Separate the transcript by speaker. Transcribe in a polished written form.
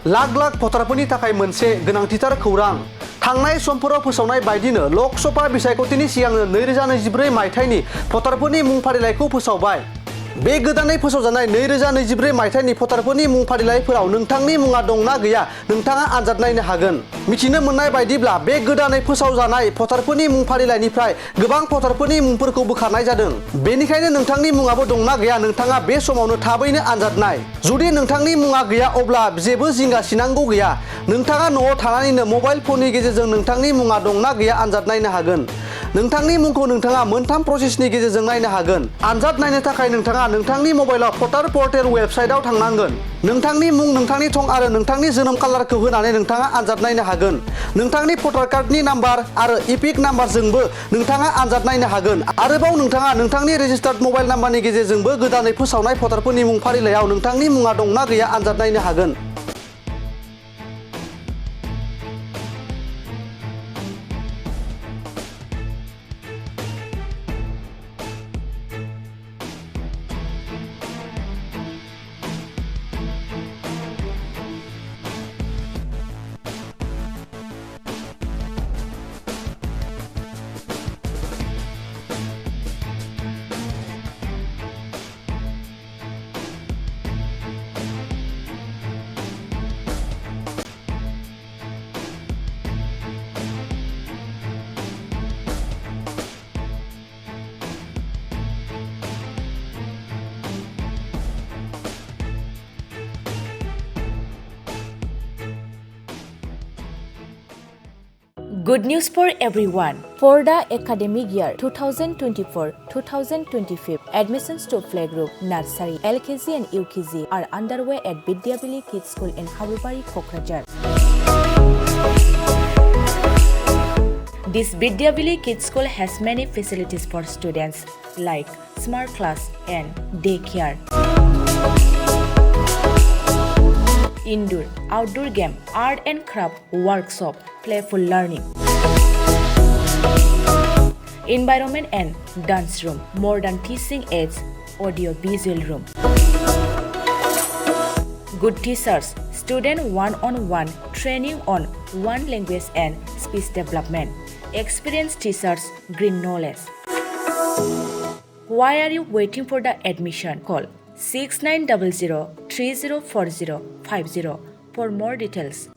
Speaker 1: लाख लाख भटारफोरनि थाखाय मोनसे गोनांथिथार खौरां। थांनाय समफोराव फोसावनाय बायदिनो लक सभा बिसायख'थिनि सिगांनो 2024 मायथाइनि भटारफोरनि मुं फारिलाइखौ फोसावबाय। बे गोदानै फोसावजानाय 2024 मायथाइनि भटारफोरनि मुं फारिलाइफोराव नोंथांनि मुङा दंना गैया नोंथाङा आनजाद नायनो हागोन। मिथिनो मोननाय बायदिब्ला बे गोदानै फोसावजानाय भटारफोरनि मुं फारिलाइनिफ्राय गोबां भटारफोरनि मुंफोरखौ बोखारनाय जादों। बेनिखायनो नोंथांनि मुङाबो दंना गैया नोंथाङा बे समावनो थाबैनो आनजाद नाय। जुदि नोंथांनि मुङा गैया अब्ला जेबो जिंगा सिनांगौ गैया। नोंथाङा न'आव थानानैनो मबाइल फननि गेजेरजों नोंथांनि मुङा दंना गैया आनजाद नायनो हागोन। नोंथांनि मुंखौ नोंथाङा मोनथाम प्रसेसनि गेजेरजों नायनो हागोन। आनजाद नायनो थाखाय नोंथाङा नोंथांनि मबाइलाव भटार पर्टेल वेबसाइटआव थांनांगोन। नोंथांनि मुं, नोंथांनि थं आरो नोंथांनि जोनोम कालारखौ होनानै नोंथाङा आनजाद नायनो हागोन। नोंथांनि भटार कार्डनि नाम्बार आरो इपिक नाम्बारजोंबो नोंथाङा आनजाद नायनो हागोन। आरोबाव नोंथाङा नोंथांनि रेजिस्टार्ड मबाइल नाम्बारनि गेजेरजोंबो गोदानै फोसावनाय भटारफोरनि मुं फारिलाइयाव नोंथांनि मुङा दंना गैया आनजाद नायनो हागोन।
Speaker 2: Good news for everyone. For the academic year 2024-2025, admissions to playgroup, nursery, LKG and UKG are underway at Vidyavili Kids School in Habubari, Kokrajhar. This Vidyavili Kids School has many facilities for students like smart class and daycare, indoor, outdoor game, art and craft workshop, playful learning, environment and dance room, modern teaching aids, audio visual room, good teachers, student one-on-one training on one language and speech development, experienced teachers, green knowledge. Why are you waiting for the admission? Call 6900 304050 for more details.